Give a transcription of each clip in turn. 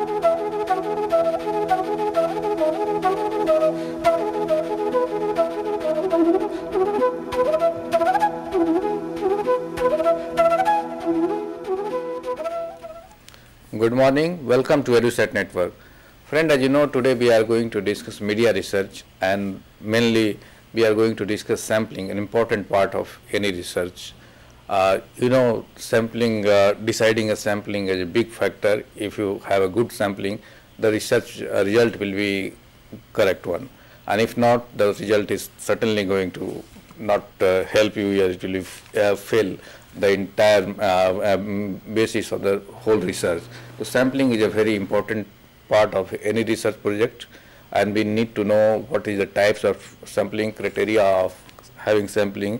Good morning. Welcome to EduSat Network. Friend, as you know, today we are going to discuss media research, and mainly we are going to discuss sampling, an important part of any research. Sampling, deciding a sampling is a big factor. If you have a good sampling, the research result will be correct one. And if not, the result is certainly going to not help you, or it will fail the entire basis of the whole research. So sampling is a very important part of any research project, and we need to know what is the types of sampling, criteria of having sampling,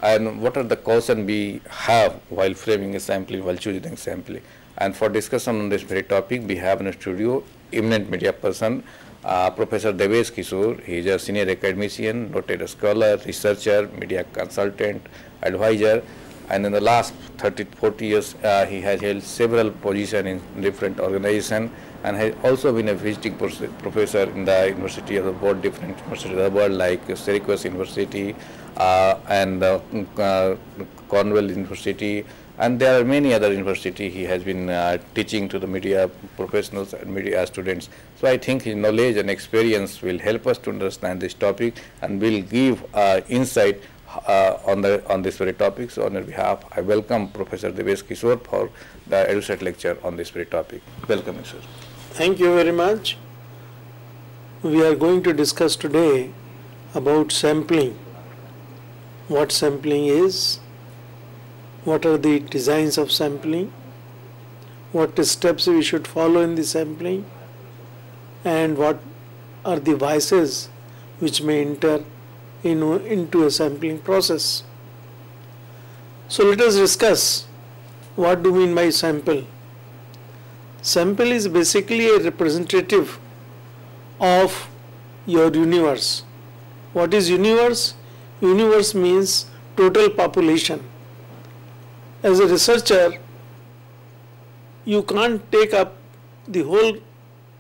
and what are the caution we have while framing a sampling, while choosing sampling. And for discussion on this very topic, we have in the studio eminent media person, Professor Devesh Kishore. He is a senior academician, noted scholar, researcher, media consultant, advisor, and in the last 30-40 years, he has held several positions in different organizations, and has also been a visiting professor in the university of the world, different universities of the world like Syracuse University and Cornell University, and there are many other universities. He has been teaching to the media professionals and media students. So I think his knowledge and experience will help us to understand this topic and will give insight on this very topic. So on your behalf, I welcome Professor Devesh Kishore for the EduSat lecture on this very topic. Welcome, sir. Thank you very much. We are going to discuss today about sampling. What sampling is, what are the designs of sampling, what steps we should follow in the sampling, and what are the vices which may enter into a sampling process. So let us discuss what do we mean by sample. Sample is basically a representative of your universe. What is universe? Universe means total population. As a researcher, you can't take up the whole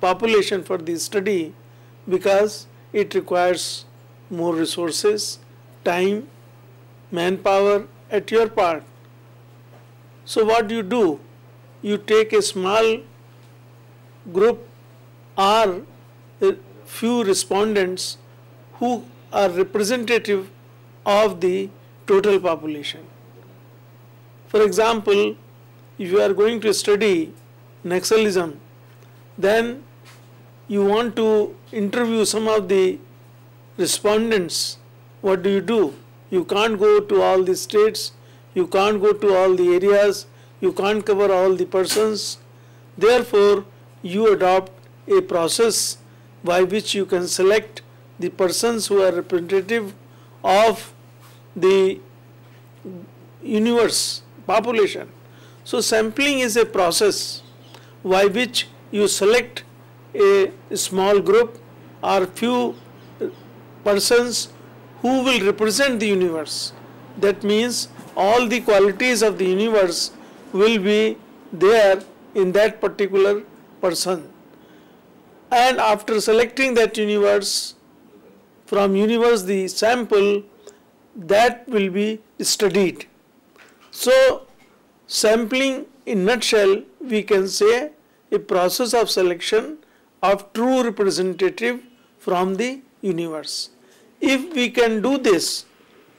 population for the study because it requires more resources, time, manpower at your part. So what do? You take a small group or a few respondents who are representative of the total population. For example, if you are going to study Naxalism, then you want to interview some of the respondents. What do? You can't go to all the states, you can't go to all the areas, you can't cover all the persons. Therefore, you adopt a process by which you can select the persons who are representative of the universe, population. So sampling is a process by which you select a small group or few persons who will represent the universe. That means all the qualities of the universe will be there in that particular person. And after selecting that universe, from universe the sample, that will be studied. So sampling in nutshell, we can say a process of selection of true representative from the universe. If we can do this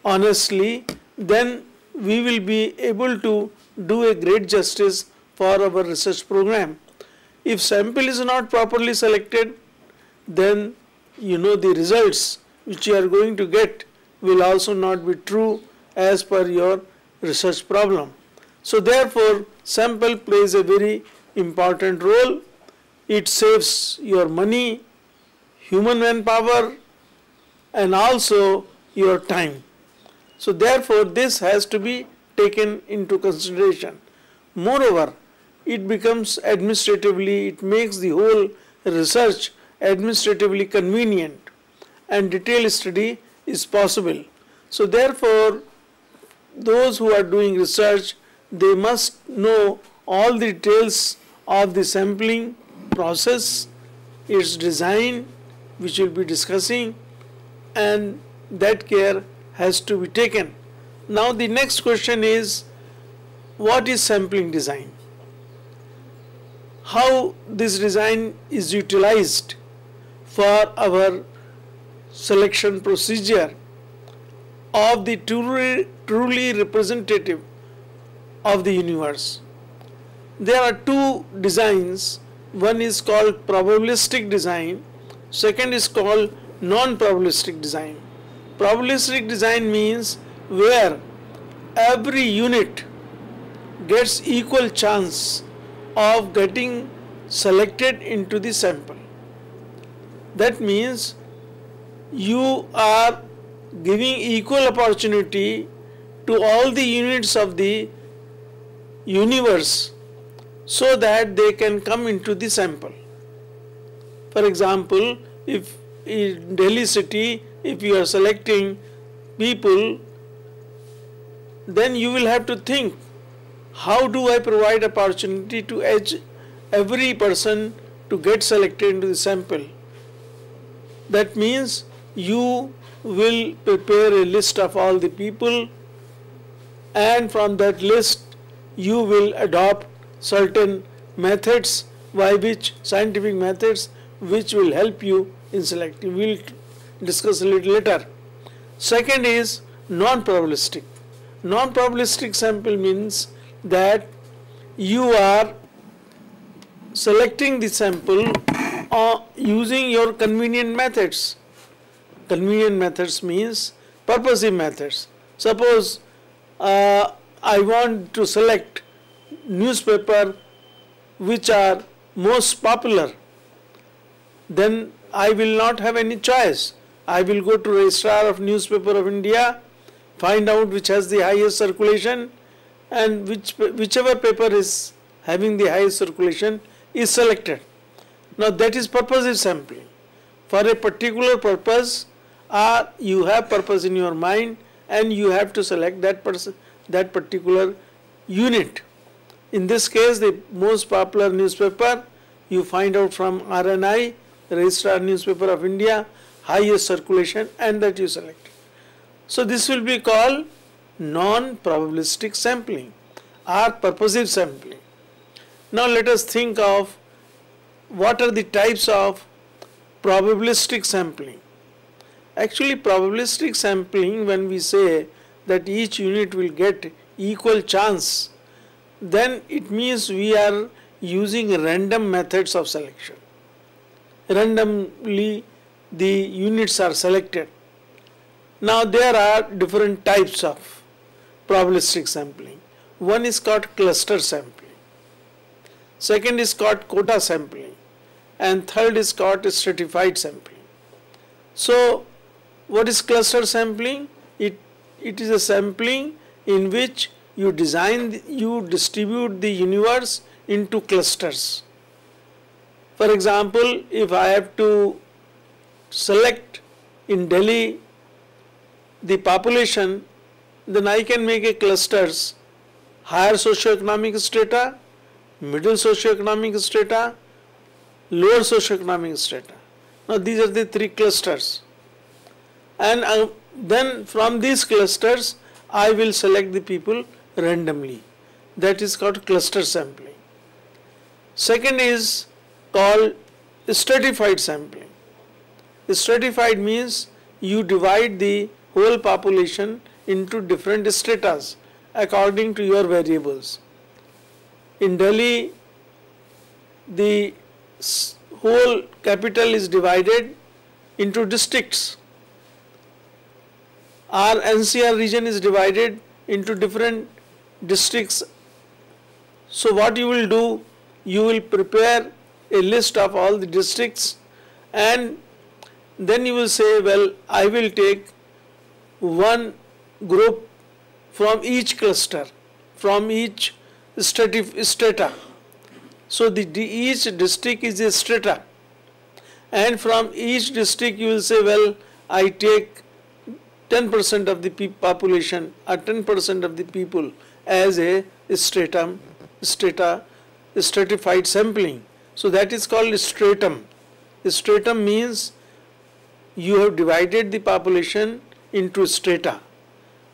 honestly, then we will be able to do a great justice for our research program. If sample is not properly selected, then the results which you are going to get will also not be true as per your research problem. So therefore, sample plays a very important role. It saves your money, human manpower, and also your time. So therefore, this has to be taken into consideration. Moreover, it becomes administratively, it makes the whole research administratively convenient, and detailed study is possible. So therefore, those who are doing research, they must know all the details of the sampling process, its design, which we'll be discussing, and that care has to be taken. Now the next question is, what is sampling design? How this design is utilized for our selection procedure of the truly representative of the universe. There are two designs. One is called probabilistic design, second is called non-probabilistic design. Probabilistic design means where every unit gets equal chance of getting selected into the sample. That means you are giving equal opportunity to all the units of the universe so that they can come into the sample. For example, if in Delhi city, if you are selecting people, then you will have to think, how do I provide opportunity to every person to get selected into the sample? That means you will prepare a list of all the people, and from that list you will adopt certain methods by which, scientific methods, which will help you in selecting. We will discuss a little later. Second is non-probabilistic. Non-probabilistic sample means that you are selecting the sample using your convenient methods. Convenient methods means purposive methods. Suppose I want to select newspaper which are most popular, then I will not have any choice. I will go to Registrar of Newspaper of India, find out which has the highest circulation, and whichever paper is having the highest circulation is selected. Now that is purposive sampling. For a particular purpose, you have purpose in your mind and you have to select that particular unit. In this case, the most popular newspaper you find out from RNI, Registrar Newspaper of India, highest circulation, and that you select. So this will be called non-probabilistic sampling or purposive sampling. Now let us think of what are the types of probabilistic sampling. Actually, probabilistic sampling, when we say that each unit will get equal chance, then it means we are using random methods of selection. Randomly the units are selected. Now there are different types of probabilistic sampling. One is called cluster sampling, second is called QUOTA sampling, and third is called stratified sampling. So what is cluster sampling? It is a sampling in which you distribute the universe into clusters. For example, if I have to select in Delhi the population, then I can make a clusters: higher socioeconomic strata, middle socioeconomic strata, lower socioeconomic strata. Now these are the three clusters, and then from these clusters I will select the people randomly. That is called cluster sampling. Second is called stratified sampling. Stratified means you divide the whole population into different stratas according to your variables. In Delhi, the whole capital is divided into districts. Our NCR region is divided into different districts. So what you will do, you will prepare a list of all the districts, and then you will say, well, I will take one group from each cluster, from each strata. So each district is a strata, and from each district you will say, well, I take 10% of the population or 10% of the people as a stratified sampling. So that is called stratum. Stratum means you have divided the population into strata,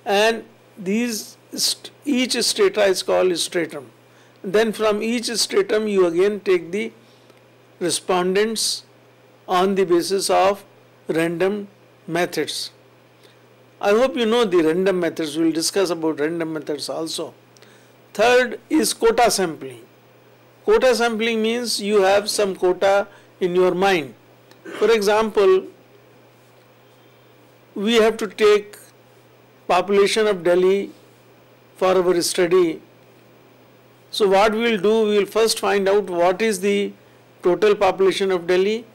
and each strata is called stratum. Then from each stratum you again take the respondents on the basis of random methods. I hope you know the random methods. We will discuss about random methods also. Third is quota sampling. Quota sampling means you have some quota in your mind. For example, we have to take population of Delhi for our study. So what we will do, we will first find out what is the total population of Delhi,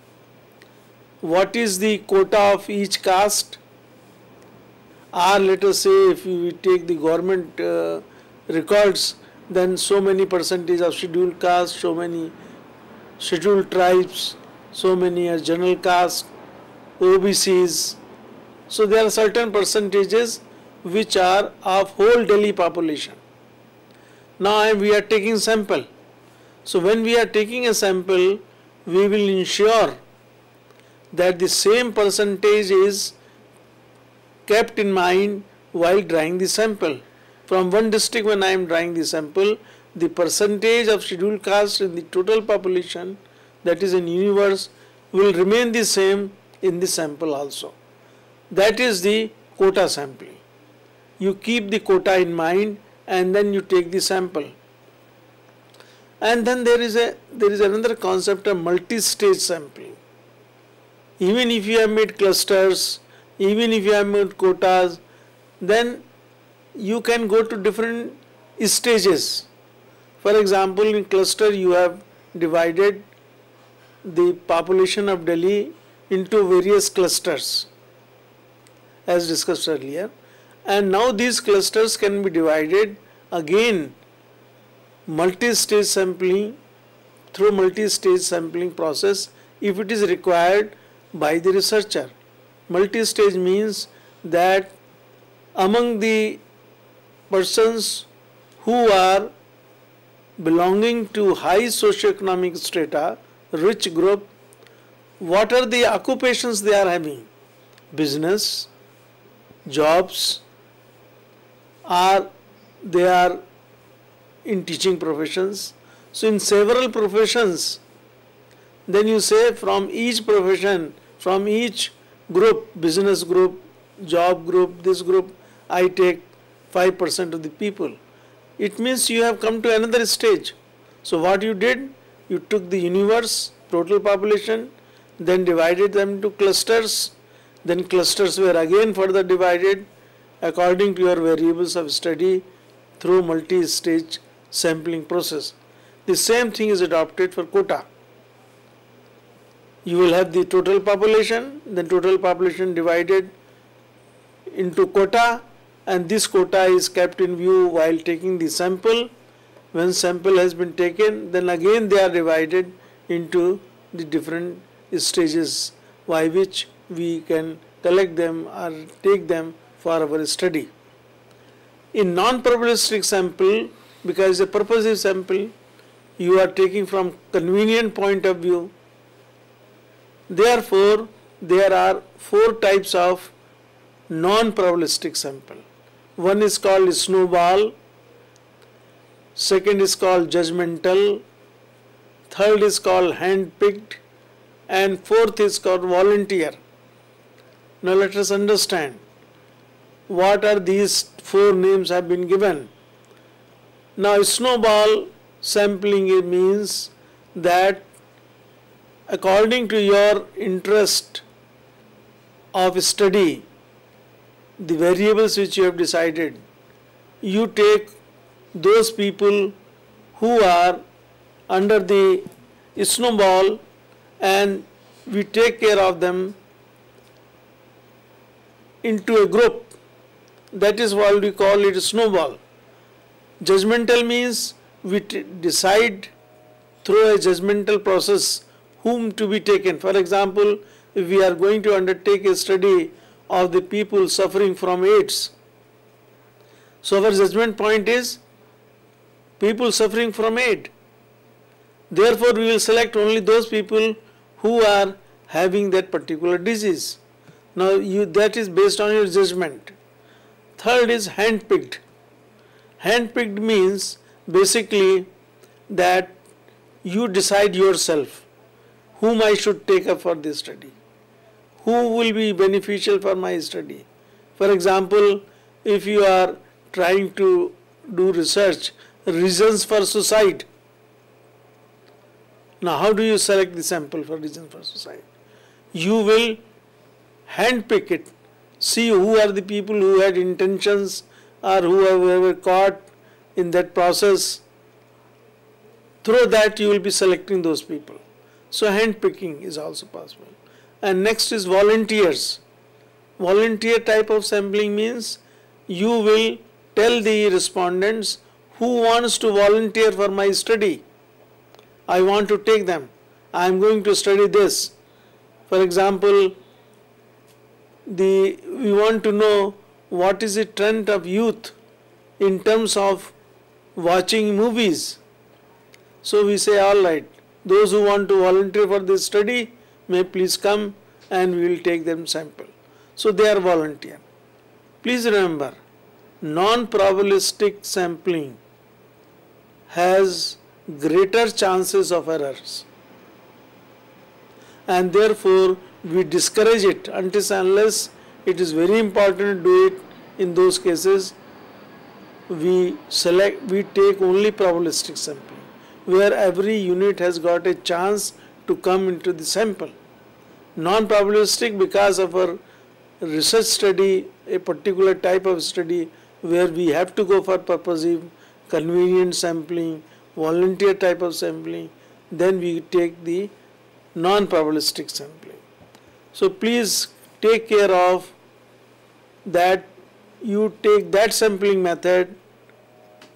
what is the quota of each caste, or let us say if we take the government records, then so many percentage of scheduled caste, so many scheduled tribes, so many are general caste, OBCs. So there are certain percentages which are of whole Delhi population. Now we are taking sample. So when we are taking a sample, we will ensure that the same percentage is kept in mind while drawing the sample. From one district, when I am drawing the sample, the percentage of scheduled caste in the total population, that is in universe, will remain the same in the sample also. That is the quota sampling. You keep the quota in mind and then you take the sample. And then there is another concept of multi-stage sampling. Even if you have made clusters, even if you have made quotas, then you can go to different stages. For example, in cluster you have divided the population of Delhi into various clusters as discussed earlier, and now these clusters can be divided again multi-stage sampling, through multi-stage sampling process if it is required by the researcher. Multi-stage means that among the persons who are belonging to high socioeconomic strata, rich group, what are the occupations they are having? Business, jobs, or they are in teaching professions. So in several professions, then you say from each profession, from each group, business group, job group, this group, I take 5% of the people. It means you have come to another stage. So what you did, you took the universe, total population, then divided them into clusters, then clusters were again further divided according to your variables of study through multi-stage sampling process. The same thing is adopted for quota. You will have the total population, then total population divided into quota, and this quota is kept in view while taking the sample. When sample has been taken, then again they are divided into the different stages by which we can collect them or take them for our study. In non-probabilistic sample, because a purposive sample, you are taking from convenient point of view. Therefore, there are 4 types of non-probabilistic sample. One is called snowball, second is called judgmental, third is called hand-picked, and fourth is called volunteer. Now let us understand what are these 4 names have been given. Now snowball sampling means that according to your interest of study, the variables which you have decided, you take those people who are under the snowball and we take care of them into a group. That is why we call it snowball. Judgmental means we decide through a judgmental process whom to be taken. For example, if we are going to undertake a study of the people suffering from AIDS, so our judgment point is people suffering from AIDS. Therefore, we will select only those people who are having that particular disease. Now, that is based on your judgment. Third is handpicked. Handpicked means basically that you decide yourself whom I should take up for this study, who will be beneficial for my study. For example, if you are trying to do research, reasons for suicide. Now, how do you select the sample for reasons for suicide? You will handpick it, see who are the people who had intentions or who were caught in that process. Through that, you will be selecting those people. So, handpicking is also possible. And next is volunteers. Volunteer type of sampling means you will tell the respondents who wants to volunteer for my study. I want to take them. I am going to study this. For example, we want to know what is the trend of youth in terms of watching movies. So we say, all right, those who want to volunteer for this study may please come and we will take them sample. So they are volunteer. Please remember, non-probabilistic sampling has greater chances of errors, and therefore we discourage it unless it is very important to do it. In those cases, we take only probabilistic sampling, where every unit has got a chance to come into the sample. Non-probabilistic, because of our research study, a particular type of study where we have to go for purposive, convenient sampling, volunteer type of sampling, then we take the non-probabilistic sampling. So please take care of that. You take that sampling method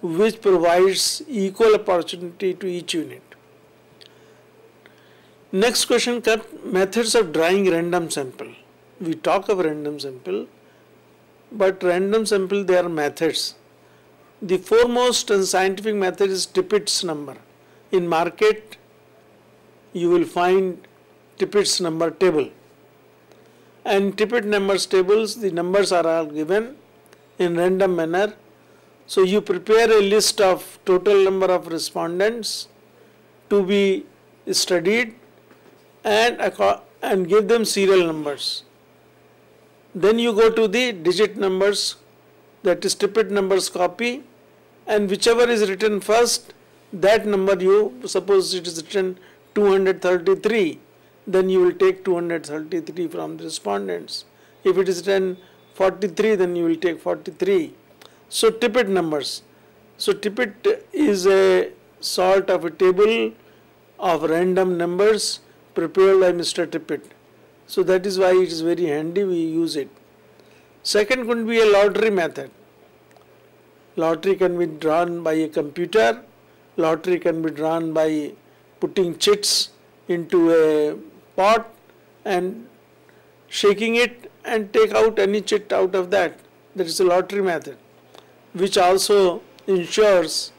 which provides equal opportunity to each unit. Next question comes, methods of drawing random sample. We talk of random sample, but random sample, there are methods. The foremost and scientific method is Tippett's number. In market, you will find Tippett's number table. And Tippett numbers tables, the numbers are all given in random manner. So you prepare a list of total number of respondents to be studied and give them serial numbers. Then you go to the digit numbers, that is Tippett numbers copy, and whichever is written first, that number you, suppose it is written 233, then you will take 233 from the respondents. If it is written 43, then you will take 43. So Tippett numbers. So Tippett is a sort of a table of random numbers prepared by Mr. Tippett. So that is why it is very handy, we use it. Second could be a lottery method. Lottery can be drawn by a computer. Lottery can be drawn by putting chits into a pot and shaking it and take out any chit out of that. That is a lottery method, which also ensures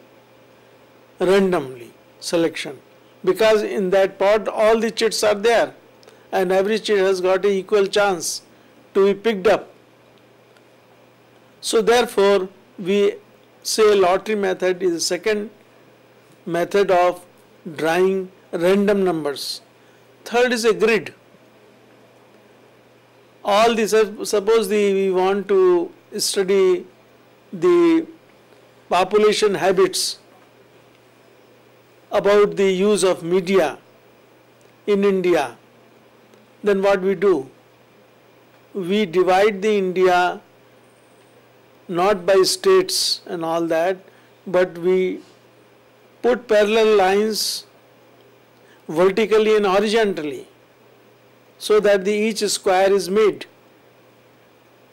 randomly selection, because in that pot all the chits are there and every chit has got an equal chance to be picked up. So therefore we say lottery method is the second method of drawing random numbers. Third is a grid. All these, suppose we want to study the population habits about the use of media in India, then what we do? We divide the India not by states and all that, but we put parallel lines vertically and horizontally so that each square is made.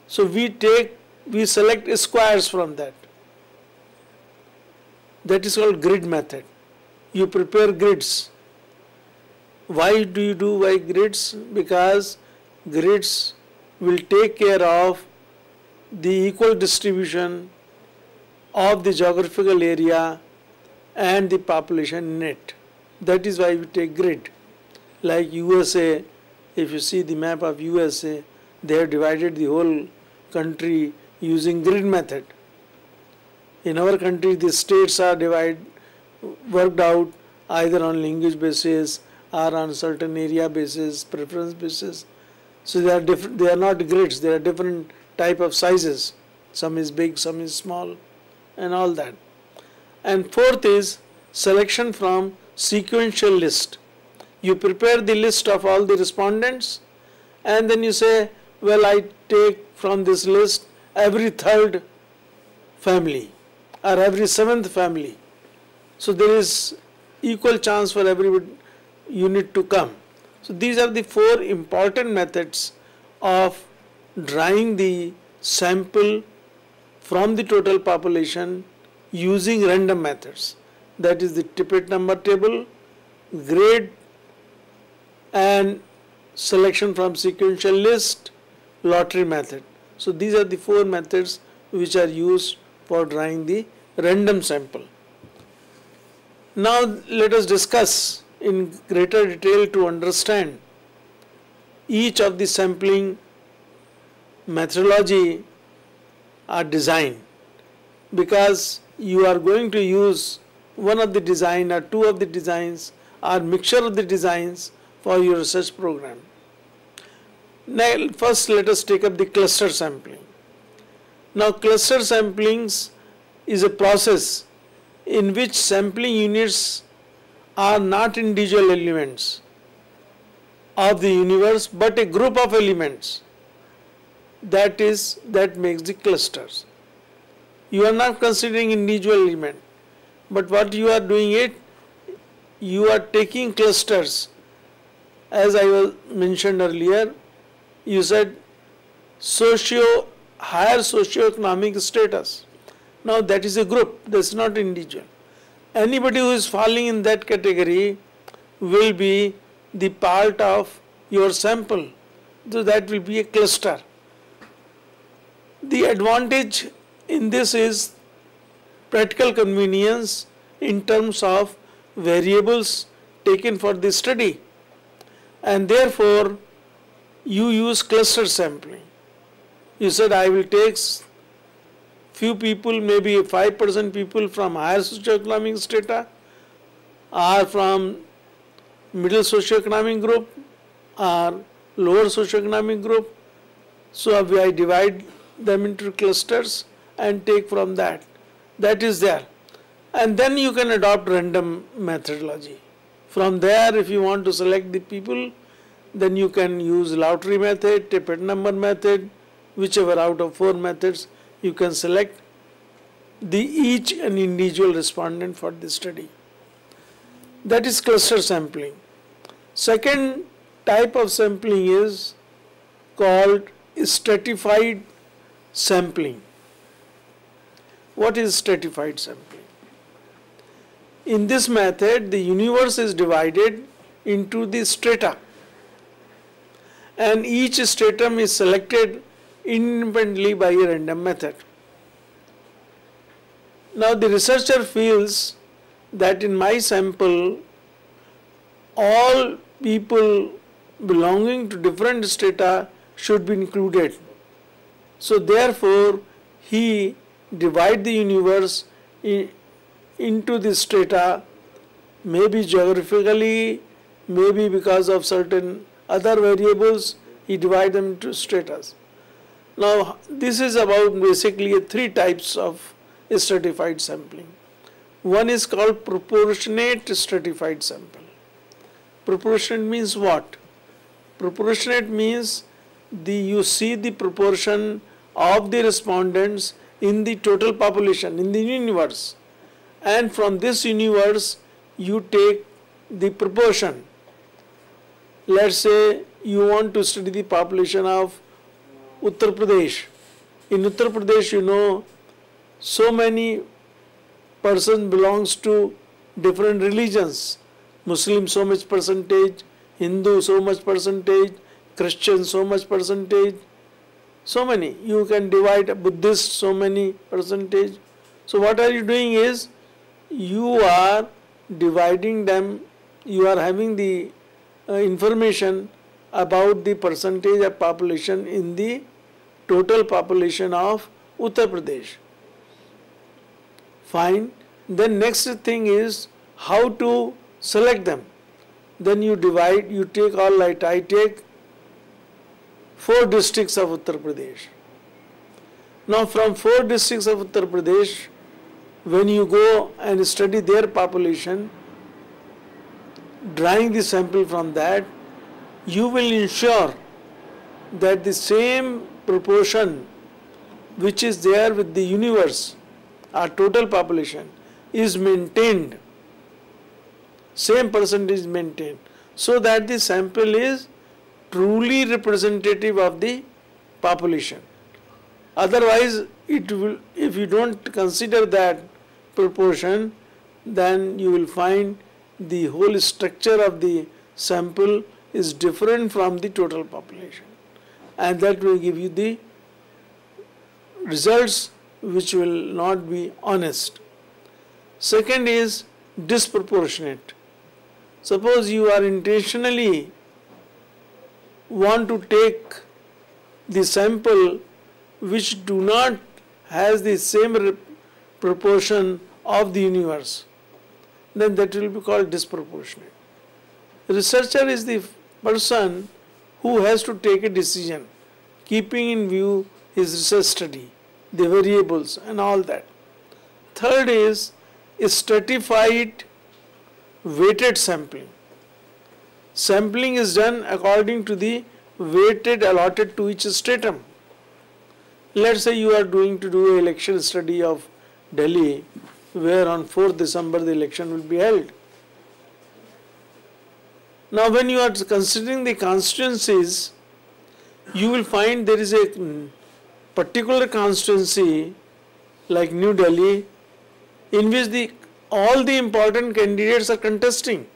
So we select squares from that. That is called grid method. You prepare grids. Why do you do by grids? Because grids will take care of the equal distribution of the geographical area and the population in it. That is why we take grid. Like USA, if you see the map of USA, they have divided the whole country using grid method. In our country, the states are worked out either on language basis or on certain area basis, preference basis. So they are different. They are not grids. They are different type of sizes. Some is big, some is small, and all that. And fourth is selection from sequential list. You prepare the list of all the respondents, and then you say, well, I take from this list every third family or every seventh family. So there is equal chance for every unit to come. So these are the four important methods of drawing the sample from the total population using random methods. That is the tippet number table, grade, and selection from sequential list, lottery method. So these are the four methods which are used for drawing the random sample. Now let us discuss in greater detail to understand each of the sampling methodology or design, because you are going to use one of the design or two of the designs or mixture of the designs for your research program. Now first let us take up the cluster sampling. Now cluster samplings is a process in which sampling units are not individual elements of the universe but a group of elements that makes the clusters. You are not considering individual element, but what you are doing you are taking clusters. As I mentioned earlier, you said higher socioeconomic status. Now that is a group, that's not individual. Anybody who is falling in that category will be the part of your sample. So that will be a cluster. The advantage in this is practical convenience in terms of variables taken for the study, and therefore you use cluster sampling. You said I will take few people, maybe 5% people from higher socioeconomic strata or from middle socioeconomic group or lower socioeconomic group. So I divide them into clusters and take from that. That is there. And then you can adopt random methodology. From there, if you want to select the people, then you can use lottery method, tippet number method, whichever out of four methods you can select each an individual respondent for the study. That is cluster sampling. Second type of sampling is called stratified sampling. What is stratified sampling? In this method, the universe is divided into the strata, and each stratum is selected independently by a random method. Now the researcher feels that in my sample all people belonging to different strata should be included. So therefore he divides the universe into the strata, maybe geographically, maybe because of certain other variables, he divides them into stratas. Now this is about basically three types of stratified sampling. One is called proportionate stratified sample. Proportionate means what? Proportionate means you see the proportion of the respondents in the total population, in the universe, and from this universe you take the proportion. Let's say you want to study the population of Uttar Pradesh. In Uttar Pradesh, you know, so many persons belongs to different religions. Muslim so much percentage, Hindu so much percentage, Christian so much percentage, so many. You can divide Buddhist so many percentage. So what are you doing is you are dividing them you are having the information about the percentage of population in the total population of Uttar Pradesh. Fine. Then next thing is how to select them. Then you divide, you take all like I take 4 districts of Uttar Pradesh. Now from 4 districts of Uttar Pradesh, when you go and study their population, drawing the sample from that, you will ensure that the same proportion which is there with the universe, our total population, is maintained, same percentage is maintained, so that the sample is truly representative of the population. Otherwise, it will, if you don't consider that proportion, then you will find the whole structure of the sample is different from the total population, and that will give you the results which will not be honest. Second is disproportionate. Suppose you are intentionally want to take the sample which do not has the same proportion of the universe, then that will be called disproportionate. Researcher is the person who has to take a decision, keeping in view his research study, the variables and all that. Third is stratified weighted sampling. Sampling is done according to the weighted allotted to each stratum. Let's say you are going to do an election study of Delhi, where on 4th December the election will be held. Now when you are considering the constituencies, you will find there is a particular constituency like New Delhi in which all the important candidates are contesting.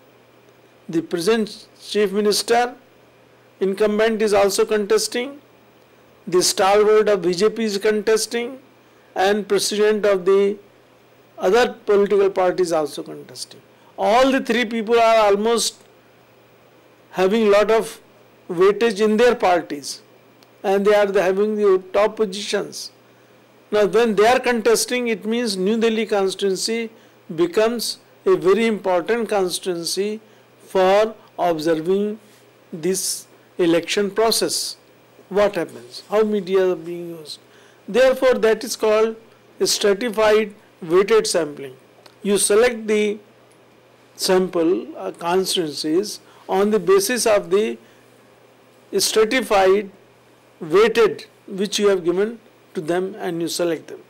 The present Chief Minister, incumbent, is also contesting, the stalwart of BJP is contesting, and President of the other political parties also contesting. All the 3 people are almost having lot of weightage in their parties, and they are having the top positions. Now when they are contesting, it means New Delhi constituency becomes a very important constituency for observing this election process. What happens? How media are being used? Therefore, that is called stratified weighted sampling. You select the sample constituencies on the basis of the stratified weighted which you have given to them, and you select them.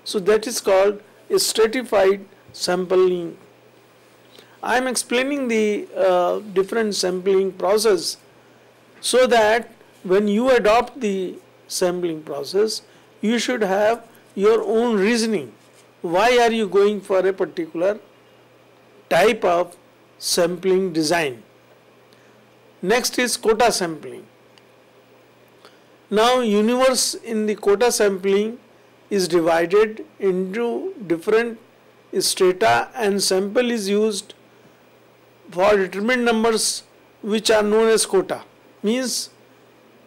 So that is called stratified sampling. I am explaining the different sampling process so that when you adopt the sampling process, you should have your own reasoning. Why are you going for a particular type of sampling design? Next is quota sampling. Now universe in the quota sampling is divided into different strata, and sample is used for determined numbers which are known as quota. Means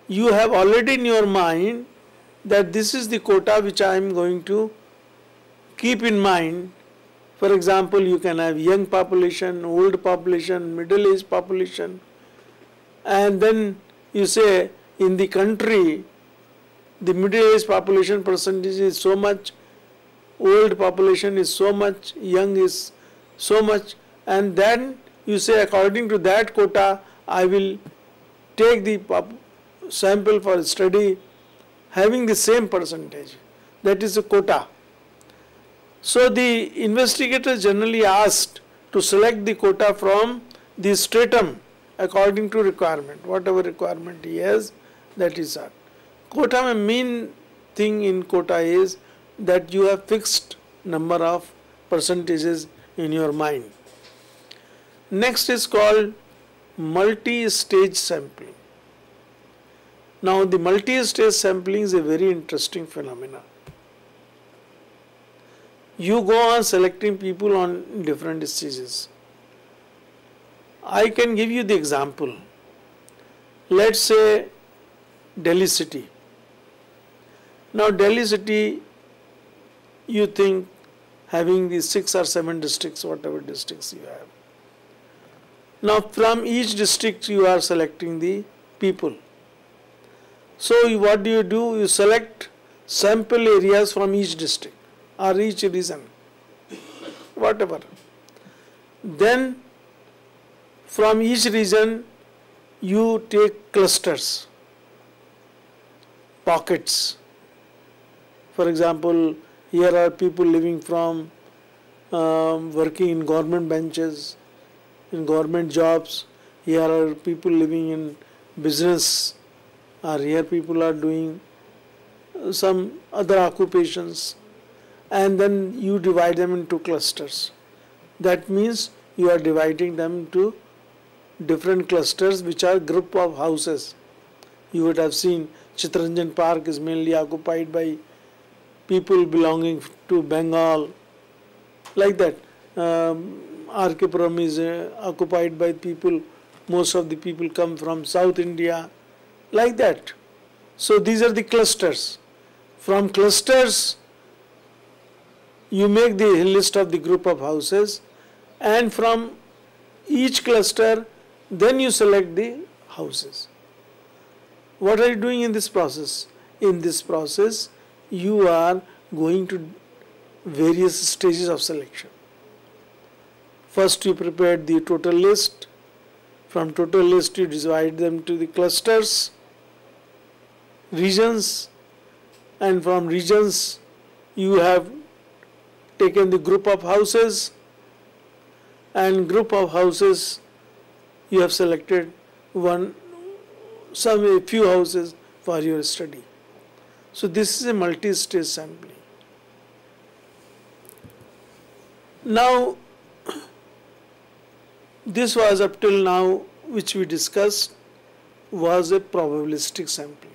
you have already in your mind that this is the quota which I am going to keep in mind. For example, you can have young population, old population, middle-aged population, and then you say in the country the middle-aged population percentage is so much, old population is so much, young is so much, and then you say according to that quota I will take the sample for study having the same percentage. That is a quota. So the investigator generally asked to select the quota from the stratum according to requirement. Whatever requirement he has, that is that. Quota, main thing in quota is that you have fixed number of percentages in your mind. Next is called multi-stage sampling. Now the multi-stage sampling is a very interesting phenomena. You go on selecting people on different stages. I can give you the example. Let's say Delhi city. Now Delhi city, you think having these 6 or 7 districts, whatever districts you have. Now from each district you are selecting the people. So what do? You select sample areas from each district or each region, whatever. Then from each region you take clusters, pockets. For example, here are people living from working in government benches, in government jobs. Here are people living in business, or here people are doing some other occupations, and then you divide them into clusters. That means you are dividing them into different clusters which are group of houses. You would have seen Chittaranjan Park is mainly occupied by people belonging to Bengal, like that. R.K. Puram is occupied by people, most of the people come from South India, like that. So these are the clusters. From clusters you make the list of the group of houses, and from each cluster then you select the houses. What are you doing in this process? In this process you are going to various stages of selection. First you prepared the total list. From total list you divide them to the clusters, regions, and from regions you have taken the group of houses, and group of houses you have selected a few houses for your study. So this is a multi-stage sampling. Now this was up till now, which we discussed, was a probabilistic sampling.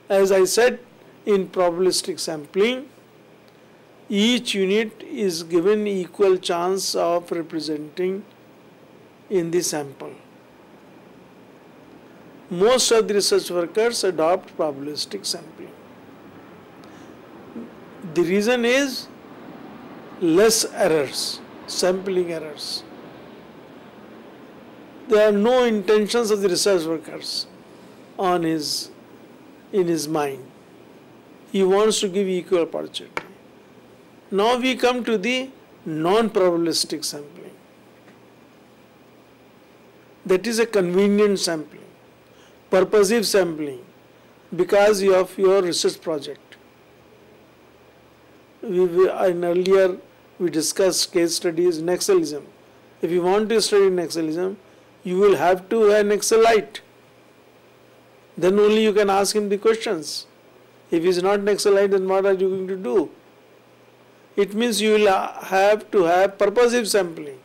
As I said, in probabilistic sampling, each unit is given equal chance of representing in the sample. Most of the research workers adopt probabilistic sampling. The reason is less errors, sampling errors. There are no intentions of the research workers in his mind. He wants to give equal opportunity. Now we come to the non-probabilistic sampling. That is a convenient sampling, purposive sampling, because of your research project. Earlier we discussed case studies, Naxalism. If you want to study Naxalism, you will have to have an Naxalite. Then only you can ask him the questions. If he is not Naxalite, then what are you going to do? It means you will have to have purposive sampling.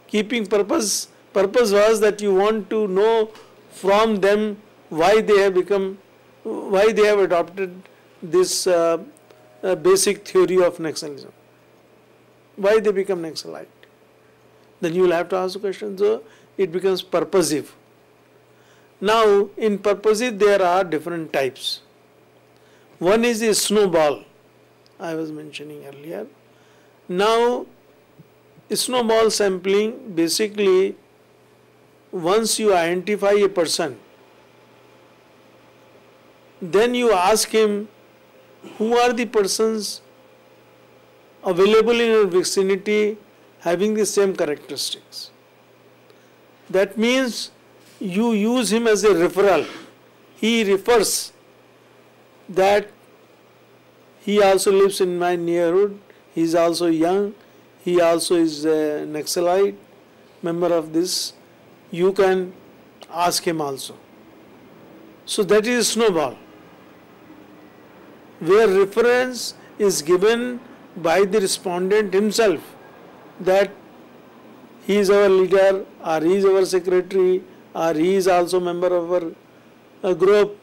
Keeping purpose was that you want to know from them why they have adopted this basic theory of Naxalism. Why they become Naxalite. Then you will have to ask the question, so it becomes purposive. Now in purposive there are different types. One is the snowball, I was mentioning earlier. Now snowball sampling, basically once you identify a person, then you ask him who are the persons available in your vicinity having the same characteristics. That means you use him as a referral. He refers that he also lives in my neighborhood, he is also young, he also is a Naxalite, member of this. You can ask him also. So that is snowball, where reference is given by the respondent himself, that he is our leader, or he is our secretary, or he is also member of our group.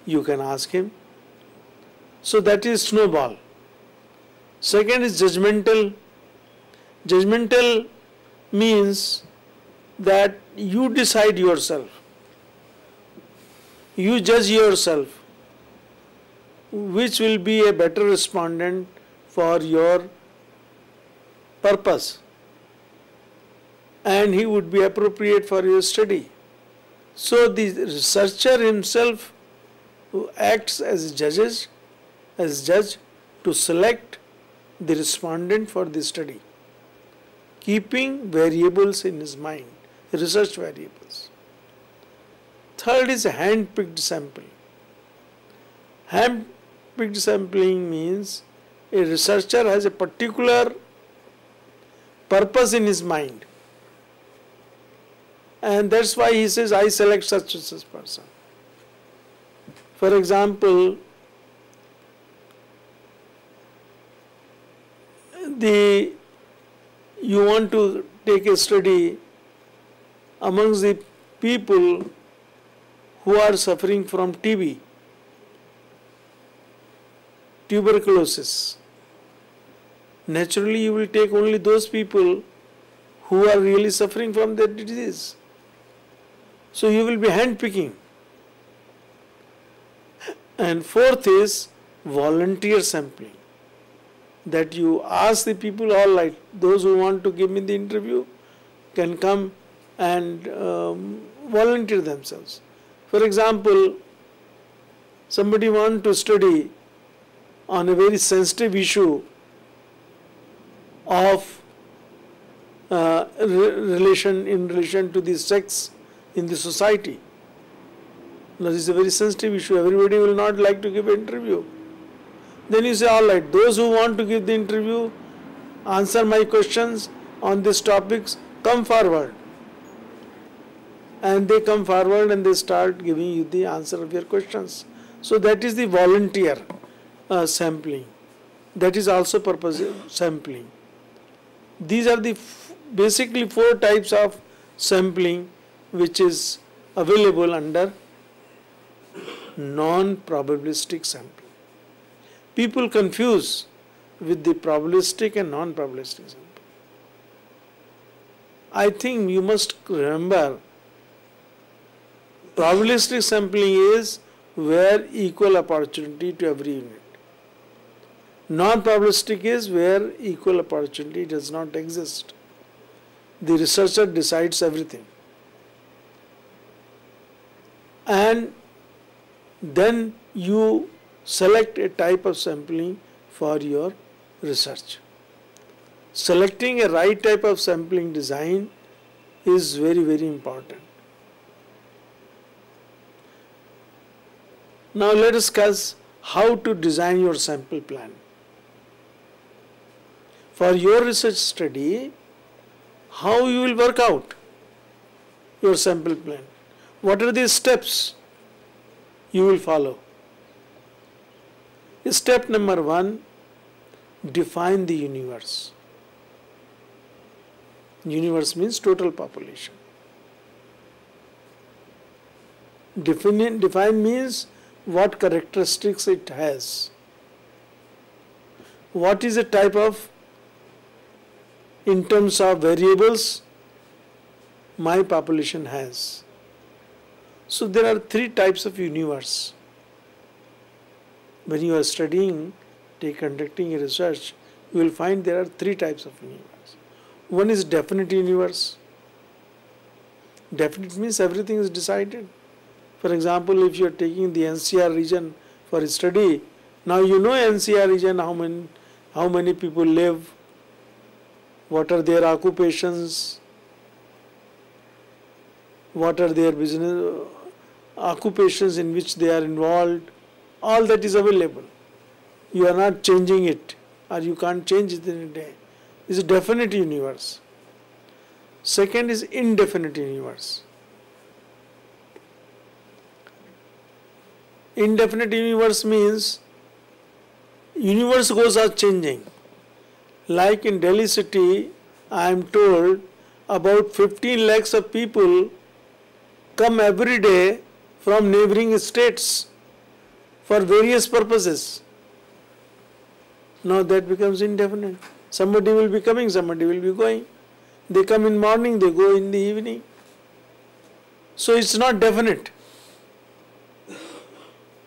You can ask him. So that is snowball. Second is judgmental. Judgmental means that you decide yourself. You judge yourself which will be a better respondent for your purpose, and he would be appropriate for your study. So the researcher himself who acts as judge to select the respondent for the study, keeping variables in his mind, research variables. Third is hand-picked sampling. Hand-picked sampling means a researcher has a particular purpose in his mind, and that's why he says, I select such and such person. For example, you want to take a study amongst the people who are suffering from TB, tuberculosis. Naturally, you will take only those people who are really suffering from that disease. So you will be handpicking. And fourth is volunteer sampling. That you ask the people, all right, those who want to give me the interview can come and volunteer themselves. For example, somebody wants to study on a very sensitive issue of in relation to the sex in the society. Now, this is a very sensitive issue. Everybody will not like to give an interview. Then you say, all right, those who want to give the interview, answer my questions on these topics, come forward. And they come forward and they start giving you the answer of your questions. So that is the volunteer sampling. That is also purposive sampling. These are the basically four types of sampling which is available under non-probabilistic sampling. People confuse with the probabilistic and non-probabilistic sampling. I think you must remember, probabilistic sampling is where equal opportunity to every unit. Non-probabilistic is where equal opportunity does not exist. The researcher decides everything. And then you select a type of sampling for your research. Selecting a right type of sampling design is very, very important. Now let us discuss how to design your sample plan. For your research study, how you will work out your sample plan. What are the steps you will follow? Step number 1, define the universe. Universe means total population. Define means what characteristics it has. What is the type of, in terms of variables, my population has. So there are 3 types of universe. When you are studying, conducting a research, you will find there are 3 types of universe. One is definite universe. Definite means everything is decided. For example, if you are taking the NCR region for study, now you know NCR region, how many people live, what are their occupations, what are their business occupations in which they are involved. All that is available. You are not changing it, or you can't change it in a day. It's a definite universe. Second is indefinite universe. Indefinite universe means universe goes on changing. Like in Delhi city, I am told about 15 lakhs of people come every day from neighboring states for various purposes. Now that becomes indefinite. Somebody will be coming, somebody will be going. They come in morning, they go in the evening. So it's not definite.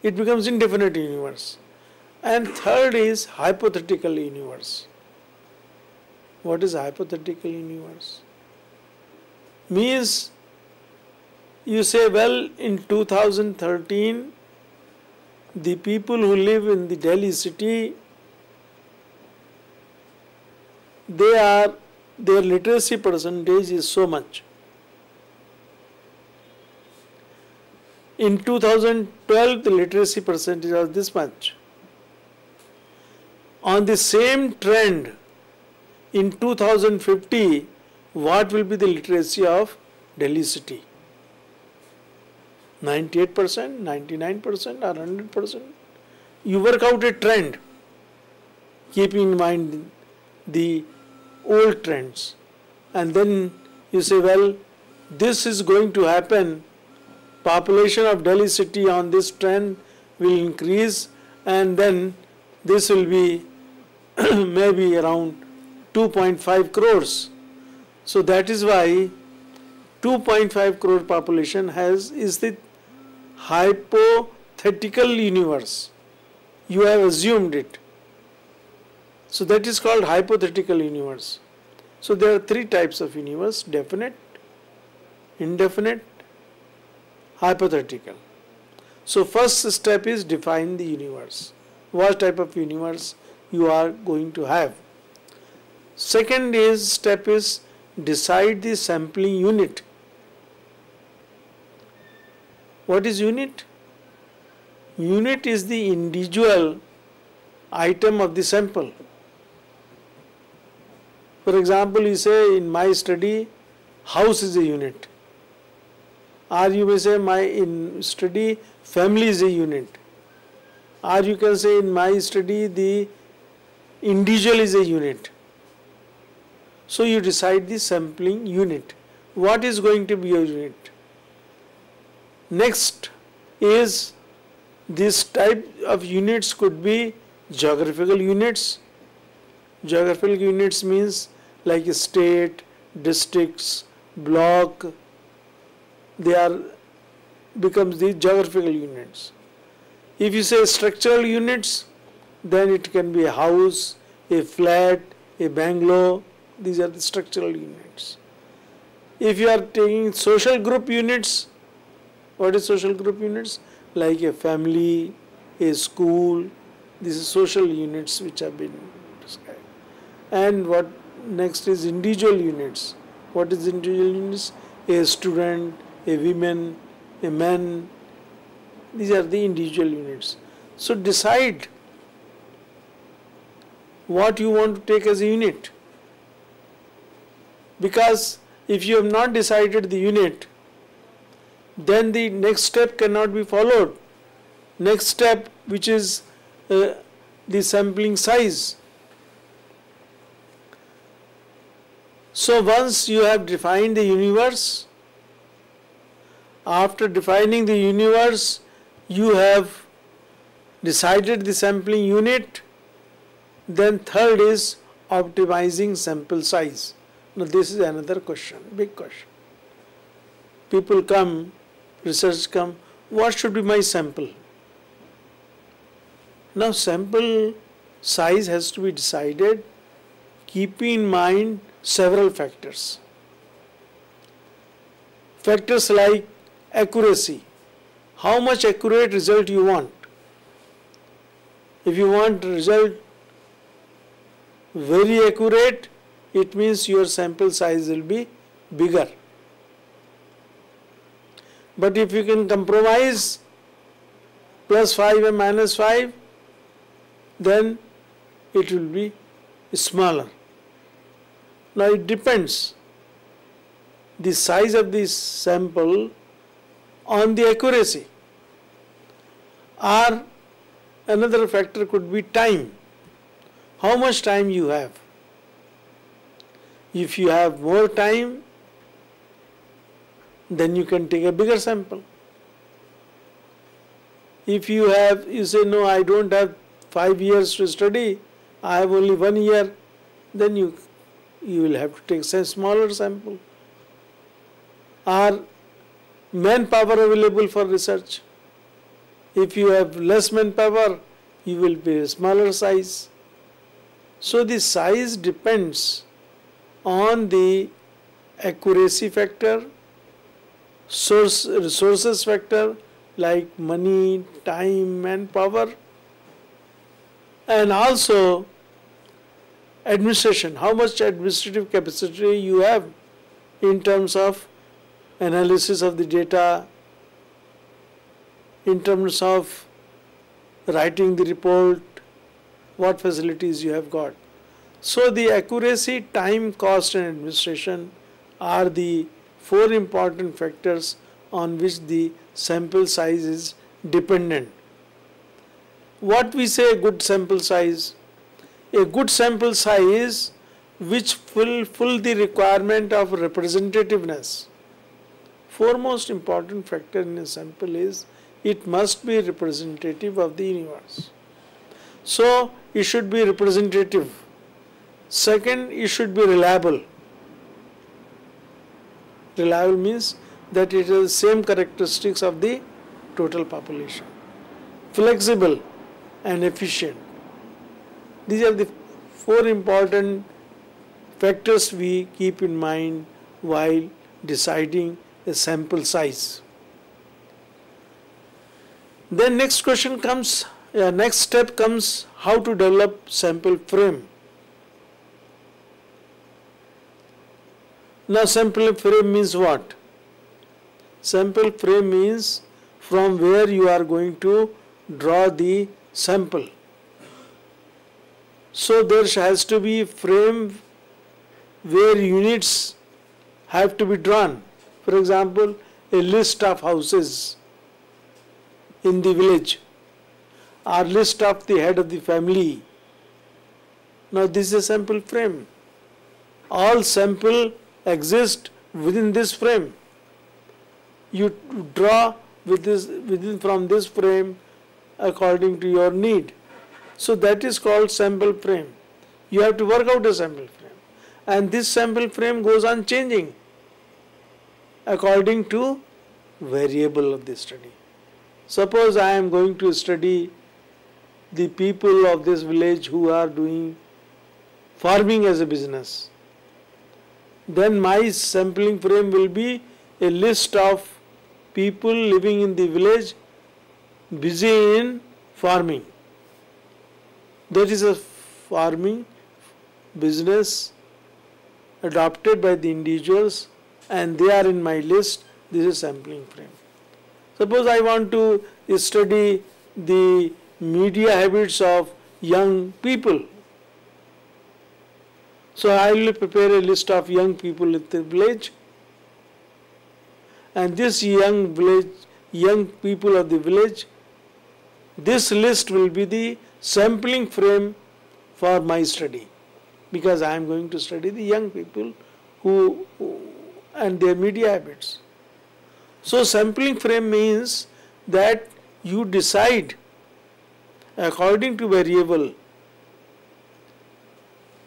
It becomes indefinite universe. And third is hypothetical universe. What is hypothetical universe? Means you say, well, in 2013, the people who live in the Delhi city, their literacy percentage is so much. In 2012, the literacy percentage was this much. On the same trend, in 2050, what will be the literacy of Delhi city? 98%, 99% or 100%? You work out a trend, keeping in mind the old trends. And then you say, well, this is going to happen. Population of Delhi city on this trend will increase, and then this will be maybe around 2.5 crores. So that is why 2.5 crore population is the hypothetical universe. You have assumed it. So that is called hypothetical universe. So there are three types of universe: definite, indefinite, hypothetical. So first step is define the universe. What type of universe you are going to have. Second step is decide the sampling unit. What is unit? Unit is the individual item of the sample. For example, you say, in my study, house is a unit. Or you may say, in study, family is a unit. Or you can say, in my study, the individual is a unit. So you decide the sampling unit. What is going to be your unit? Next is, this type of units could be geographical units. Geographical units means like a state, districts, block. They are becomes the geographical units. If you say structural units, then it can be a house, a flat, a bungalow. These are the structural units. If you are taking social group units, what is social group units? Like a family, a school. These are social units which have been described. And what next is individual units. What is individual units? A student, a woman, a man. These are the individual units. So decide what you want to take as a unit. Because if you have not decided the unit, then the next step cannot be followed. Next step, which is the sampling size. So once you have defined the universe, after defining the universe, you have decided the sampling unit. Then third is optimizing sample size. Now this is another question, big question. People come, research come, what should be my sample? Now sample size has to be decided keeping in mind several factors. Factors like accuracy. How much accurate result you want? If you want result very accurate, it means your sample size will be bigger. But if you can compromise +5 and -5, then it will be smaller. Now it depends the size of this sample on the accuracy. Or another factor could be time. How much time you have? If you have more time, then you can take a bigger sample. If you say, no, I don't have 5 years to study, I have only 1 year, then you will have to take a smaller sample. Are manpower available for research? If you have less manpower, you will be a smaller size. So the size depends on the accuracy factor, resources factor like money, time, manpower, and also administration, how much administrative capacity you have in terms of analysis of the data, in terms of writing the report, what facilities you have got. So the accuracy, time, cost and administration are the 4 important factors on which the sample size is dependent. What we say a good sample size? A good sample size which fulfill the requirement of representativeness. Foremost important factor in a sample is it must be representative of the universe. So it should be representative. Second, it should be reliable. Reliable means that it has the same characteristics of the total population. Flexible and efficient. These are the 4 important factors we keep in mind while deciding a sample size. Then next question comes, next step comes how to develop sample frame. Now sample frame means what? Sample frame means from where you are going to draw the sample. So there has to be frame where units have to be drawn. For example, a list of houses in the village or list of the head of the family. Now this is a sample frame. All sample exist within this frame. You draw from this frame according to your need. So that is called sample frame. You have to work out a sample frame. And this sample frame goes on changing according to variable of the study. Suppose I am going to study the people of this village who are doing farming as a business. Then my sampling frame will be a list of people living in the village busy in farming. That is a farming business adopted by the individuals and they are in my list. This is sampling frame. Suppose I want to study the media habits of young people. So I will prepare a list of young people in the village, and this young people of the village, this list will be the sampling frame for my study, because I am going to study the young people who and their media habits. So sampling frame means that you decide according to variable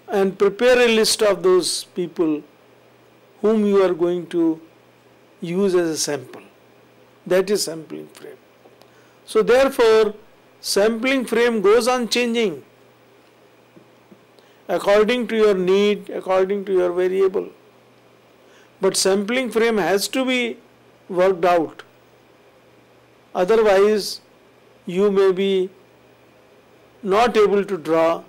and prepare a list of those people whom you are going to use as a sample. That is sampling frame. So therefore, sampling frame goes on changing according to your need, according to your variable. But sampling frame has to be worked out. Otherwise, you may be not able to draw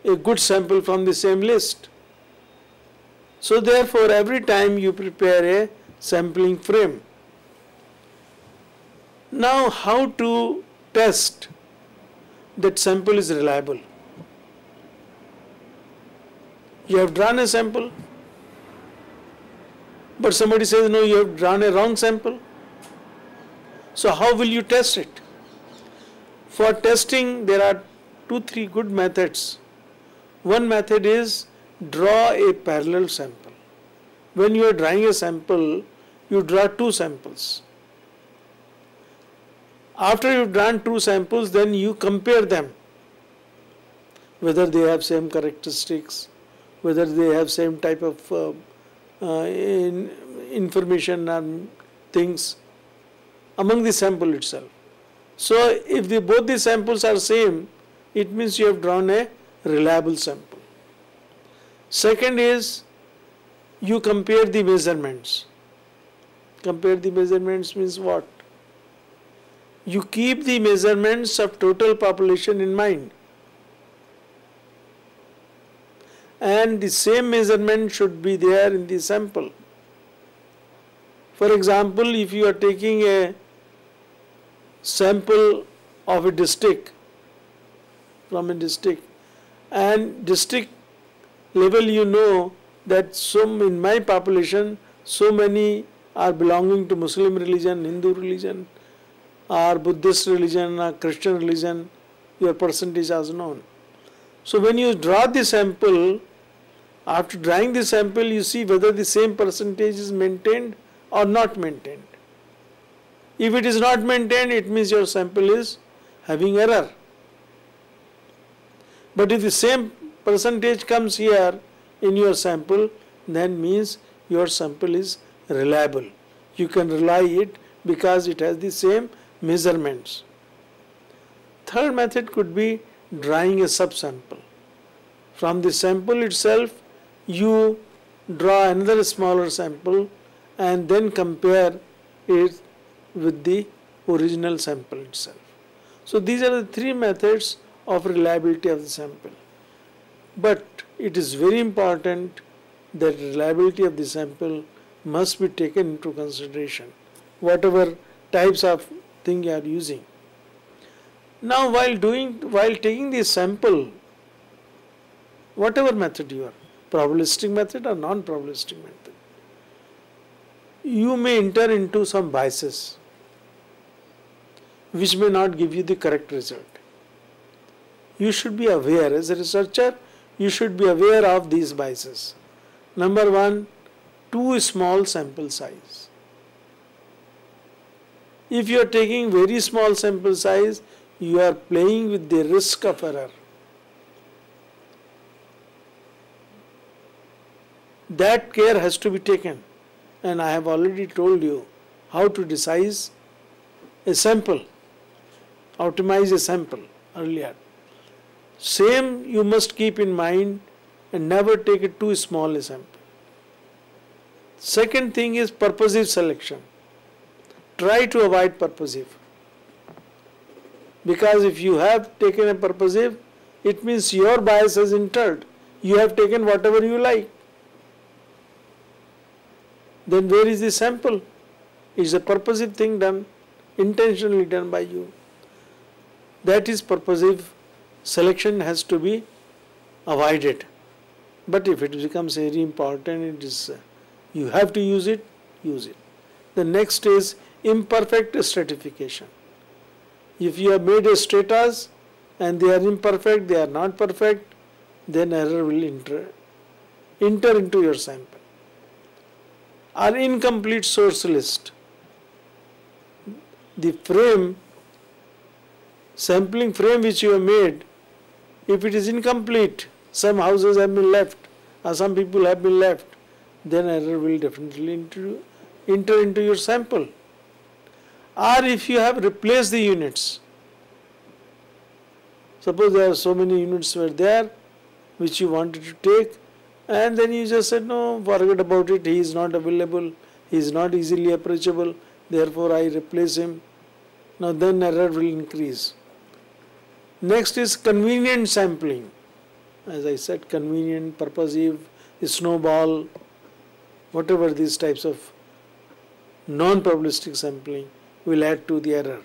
a good sample from the same list. So therefore, every time you prepare a sampling frame. Now, how to test that sample is reliable? You have drawn a sample, but somebody says, no, you have drawn a wrong sample. So how will you test it? For testing, there are 2-3 good methods. One method is draw a parallel sample. When you are drawing a sample, you draw 2 samples. After you have drawn 2 samples, then you compare them, whether they have same characteristics, whether they have same type of information and things among the sample itself. So if both the samples are same, it means you have drawn a reliable sample. Second is you compare the measurements. Compare the measurements means what? You keep the measurements of total population in mind. And the same measurement should be there in the sample. For example, if you are taking a sample of a district, from a district, and district level you know that in my population so many are belonging to Muslim religion, Hindu religion, or Buddhist religion, or Christian religion, your percentage is known. So when you draw the sample, after drawing the sample you see whether the same percentage is maintained or not maintained. If it is not maintained, it means your sample is having error. But if the same percentage comes here in your sample, then means your sample is reliable. You can rely it because it has the same measurements. Third method could be drawing a subsample. From the sample itself, you draw another smaller sample and then compare it with the original sample itself. So these are the three methods of reliability of the sample. But it is very important that reliability of the sample must be taken into consideration, whatever types of thing you are using. Now while taking the sample, whatever method you are, probabilistic method or non-probabilistic method, you may enter into some biases which may not give you the correct result. You should be aware, as a researcher, you should be aware of these biases. Number one, too small sample size. If you are taking very small sample size, you are playing with the risk of error. That care has to be taken, and I have already told you how to decide a sample, optimize a sample earlier. Same you must keep in mind and never take it too small a sample. Second thing is purposive selection. Try to avoid purposive. Because if you have taken a purposive, it means your bias has entered. You have taken whatever you like. Then where is the sample? It's a purposive thing done, intentionally done by you. That is purposive selection has to be avoided. But if it becomes very important, it is you have to use it, use it. The next is imperfect stratification. If you have made a stratas and they are imperfect, they are not perfect, then error will enter into your sample. Or incomplete source list. The frame, sampling frame which you have made, if it is incomplete, some houses have been left or some people have been left, then error will definitely enter into your sample. Or if you have replaced the units, suppose there are so many units were there which you wanted to take, and then you just said, no, forget about it, he is not available, he is not easily approachable, therefore I replace him. Now then error will increase. Next is convenient sampling. As I said, convenient, purposive, snowball, whatever these types of non-probabilistic sampling will add to the error.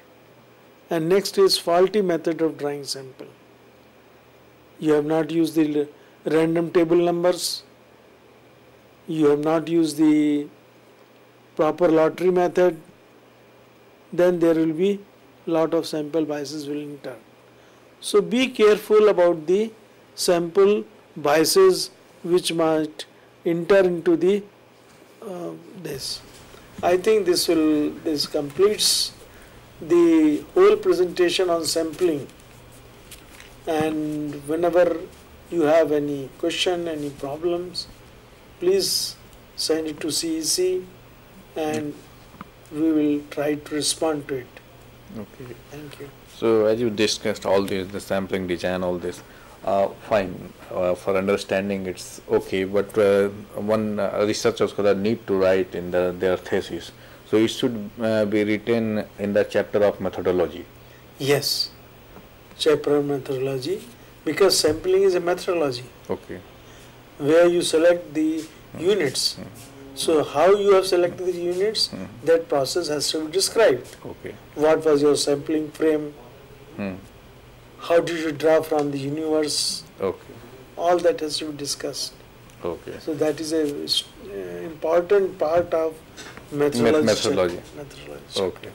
And next is faulty method of drawing sample. You have not used the random table numbers, you have not used the proper lottery method, then there will be lot of sample biases will enter. So be careful about the sample biases which might enter into the this. I think this completes the whole presentation on sampling, and whenever you have any question, any problems, please send it to CEC and we will try to respond to it. Okay. Thank you. So as you discussed all this, the sampling design, all this, fine, for understanding it's okay, but one researchers could need to write in their thesis. So it should be written in the chapter of methodology. Yes, chapter methodology, because sampling is a methodology Okay. where you select the units. So how you have selected the units, that process has to be described. Okay. What was your sampling frame? Hmm. How did you draw from the universe? Okay. All that has to be discussed. Okay. So that is a important part of methodology. Methodology. Methodology. Okay.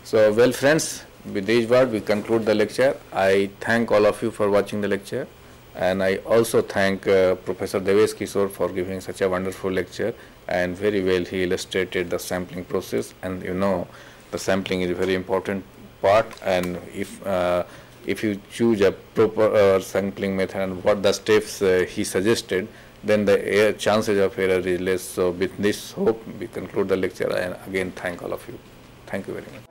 So, well, friends, with these words, we conclude the lecture. I thank all of you for watching the lecture, and I also thank Professor Devesh Kishore for giving such a wonderful lecture, and very well he illustrated the sampling process. And you know, the sampling is a very important part, and if you choose a proper sampling method and what the steps he suggested, then the chances of error is less. So with this hope, we conclude the lecture, and again thank all of you. Thank you very much.